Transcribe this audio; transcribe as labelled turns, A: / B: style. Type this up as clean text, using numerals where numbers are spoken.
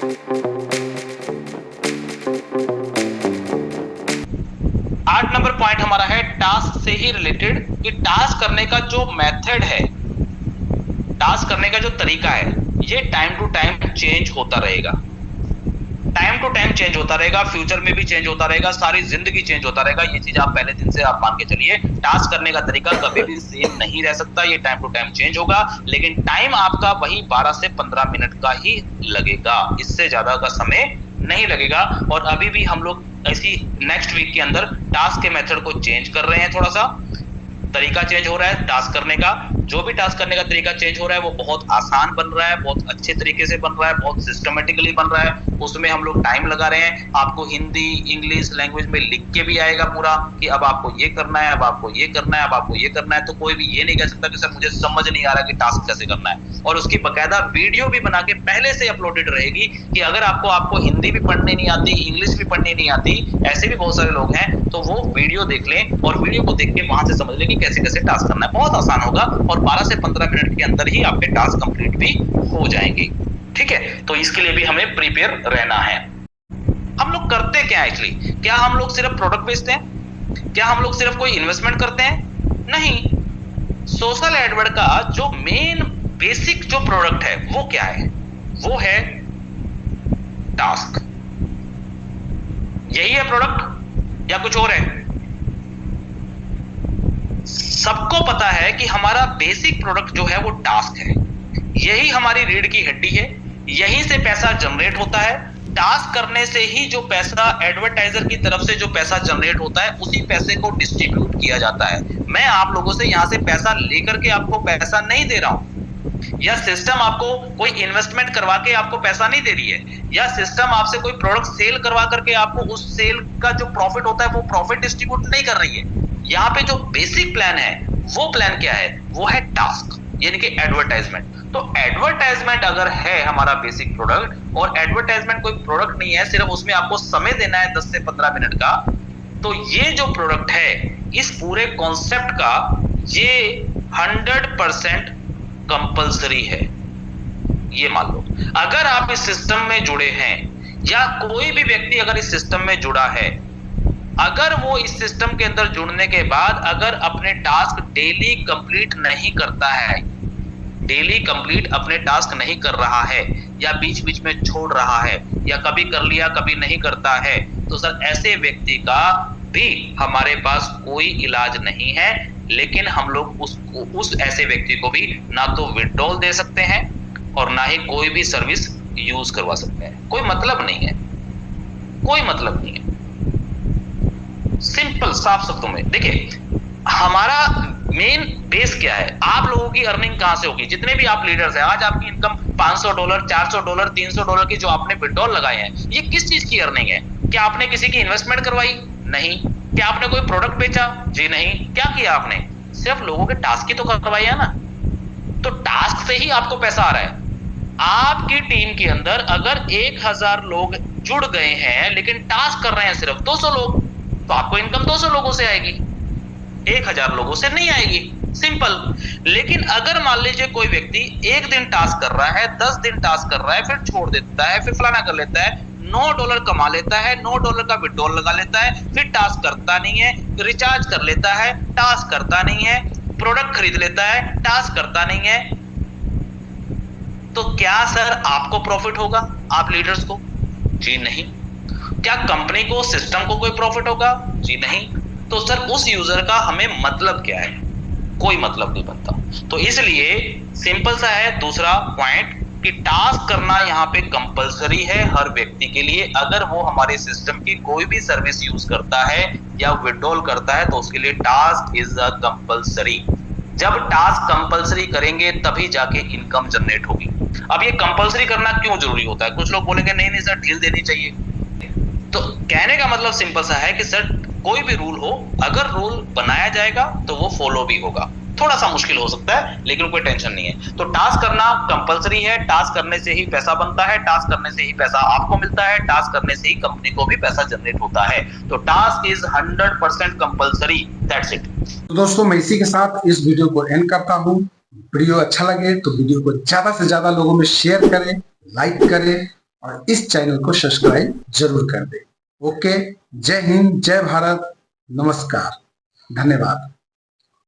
A: 8 number point हमारा है task से ही रिलेटेड, कि टास्क करने का जो मेथड है, टास्क करने का जो तरीका है, ये टाइम टू टाइम चेंज होता रहेगा। टाइम टू टाइम चेंज होता रहेगा, फ्यूचर में भी चेंज होता रहेगा, सारी जिंदगी चेंज होता रहेगा। ये चीज आप पहले दिन से आप मान के चलिए। टास्क करने का तरीका कभी भी सेम नहीं रह सकता, ये टाइम टू टाइम चेंज होगा, लेकिन टाइम आपका वही 12 से 15 मिनट का ही लगेगा, इससे ज्यादा का समय नहीं लगेगा। और अभी भी हम लोग ऐसी नेक्स्ट वीक के अंदर टास्क के मेथड को चेंज कर रहे हैं, थोड़ा सा तरीका चेंज हो रहा है टास्क करने का। जो भी टास्क करने का तरीका चेंज हो रहा है वो बहुत आसान बन रहा है, बहुत अच्छे तरीके से बन रहा है, बहुत सिस्टमेटिकली बन रहा है। उसमें हम लोग टाइम लगा रहे हैं। आपको हिंदी इंग्लिश लैंग्वेज में लिख के भी आएगा पूरा, कि अब आपको ये करना है, अब आपको ये करना है, अब आपको ये करना है। तो कोई भी ये नहीं कह सकता कि सर मुझे समझ नहीं आ रहा कि टास्क कैसे करना है। और उसकी बकायदा वीडियो भी बना के पहले से अपलोडेड रहेगी, कि अगर आपको हिंदी भी पढ़नी नहीं आती, इंग्लिश भी पढ़नी नहीं आती, ऐसे भी बहुत सारे लोग हैं, तो वो वीडियो देख लें और वीडियो को देख के वहां से समझ लें कि कैसे कैसे टास्क करना है। बहुत आसान होगा और 12 से 15 मिनट के अंदर ही आपके टास्क कंप्लीट भी हो जाएंगे। ठीक है, तो इसके लिए भी हमें प्रिपेयर रहना है। हम लोग करते क्या है एक्चुअली? क्या हम लोग सिर्फ प्रोडक्ट बेचते हैं? क्या हम लोग सिर्फ कोई इन्वेस्टमेंट करते हैं? नहीं। सोशल एडवर्ड का जो मेन बेसिक जो प्रोडक्ट है वो क्या है? वो है टास्क। यही है प्रोडक्ट या कुछ और है? सबको पता है कि हमारा बेसिक प्रोडक्ट जो है वो टास्क है। यही हमारी रीढ़ की हड्डी है, यहीं से पैसा जनरेट होता है। टास्क करने से ही जो पैसा एडवर्टाइजर की तरफ से जो पैसा जनरेट होता है, उसी पैसे को डिस्ट्रीब्यूट किया जाता है। मैं आप लोगों से यहां से पैसा लेकर के आपको पैसा नहीं दे रहा हूं, या सिस्टम आपको कोई इन्वेस्टमेंट करवा के आपको पैसा नहीं दे रही है, या सिस्टम आपसे कोई प्रोडक्ट सेल करवा करके आपको उस सेल का जो प्रॉफिट होता है वो प्रॉफिट डिस्ट्रीब्यूट नहीं कर रही है। यहाँ पे जो बेसिक प्लान है वो प्लान क्या है? वो है टास्क, यानी कि एडवर्टाइजमेंट। तो एडवर्टाइजमेंट अगर है हमारा बेसिक प्रोडक्ट, और एडवर्टाइजमेंट कोई प्रोडक्ट नहीं है, सिर्फ उसमें आपको समय देना है 10 से 15 मिनट का, तो ये जो प्रोडक्ट है, इस पूरे कॉन्सेप्ट का ये 100% कंपल्सरी है। ये मान लो, अगर आप इस सिस्टम में जुड़े हैं, या कोई भी व्यक्ति अगर इस सिस्टम में जुड़ा है, अगर वो इस सिस्टम के अंदर जुड़ने के बाद अगर अपने टास्क डेली कंप्लीट नहीं करता है, डेली कंप्लीट अपने टास्क नहीं कर रहा है, या बीच बीच में छोड़ रहा है, या कभी कर लिया कभी नहीं करता है, तो सर ऐसे व्यक्ति का भी हमारे पास कोई इलाज नहीं है। लेकिन हम लोग उस ऐसे व्यक्ति को भी ना तो विड्रॉल दे सकते हैं और ना ही कोई भी सर्विस यूज करवा सकते हैं। कोई मतलब नहीं है, कोई मतलब नहीं है। सिंपल साफ शब्दों में देखिए, हमारा मेन बेस क्या है? आप लोगों की अर्निंग कहां से होगी? जितने भी आप लीडर्स हैं, आज आपकी इनकम $500, $400, $300 की जो आपने विड्रॉल लगाए हैं, ये किस चीज की अर्निंग है? क्या आपने किसी की इन्वेस्टमेंट करवाई? नहीं। क्या आपने कोई प्रोडक्ट बेचा? जी नहीं। क्या किया आपने? सिर्फ लोगों के टास्क ही तो करवाई है ना। तो टास्क से ही आपको पैसा आ रहा है। आपकी टीम के अंदर अगर 1000 लोग जुड़ गए हैं, लेकिन टास्क कर रहे हैं सिर्फ 200 लोग, तो आपको इनकम 200 लोगों से आएगी, 1000 लोगों से नहीं आएगी। सिंपल। लेकिन अगर मान लीजिए कोई व्यक्ति एक दिन टास्क कर रहा है, 10 दिन टास्क कर रहा है, फिर छोड़ देता है, फिर फलाना कर लेता है, $9 कमा लेता है, $9 का विड्रॉल लगा लेता है, फिर टास्क करता नहीं है, रिचार्ज कर लेता है, टास्क करता नहीं है, प्रोडक्ट खरीद लेता है, टास्क करता नहीं है, तो क्या सर आपको प्रॉफिट होगा? आप लीडर्स को? जी नहीं। क्या कंपनी को, सिस्टम को कोई प्रॉफिट होगा? जी नहीं। तो सर उस यूजर का हमें मतलब क्या है? कोई मतलब नहीं बनता। तो इसलिए सिंपल सा है दूसरा पॉइंट, कि टास्क करना यहाँ पे कंपलसरी है हर व्यक्ति के लिए। अगर वो हमारे सिस्टम की कोई भी सर्विस यूज करता है या विड्रॉल करता है, तो उसके लिए टास्क इज अ कंपलसरी। जब टास्क कंपलसरी करेंगे तभी जाके इनकम जनरेट होगी। अब ये कंपलसरी करना क्यों जरूरी होता है? कुछ लोग बोलेंगे नहीं नहीं सर ढील देनी चाहिए। तो कहने का मतलब सिंपल सा है कि सर कोई भी रूल हो, अगर रूल बनाया जाएगा तो वो फॉलो भी होगा। थोड़ा सा मुश्किल हो सकता है, लेकिन कोई टेंशन नहीं है। तो टास्क करना कंपलसरी है। टास्क करने से ही पैसा बनता है, टास्क करने से ही पैसा आपको मिलता है, टास्क करने से ही कंपनी को भी पैसा जनरेट होता है। तो task is 100% compulsory. That's it.
B: तो दोस्तों मैं इसी के साथ इस वीडियो को एंड करता हूं। वीडियो अच्छा लगे तो वीडियो को ज्यादा से ज्यादा लोगों में शेयर करें, लाइक करें और इस चैनल को सब्सक्राइब जरूर कर दें। ओके, जय हिंद, जय भारत, नमस्कार, धन्यवाद।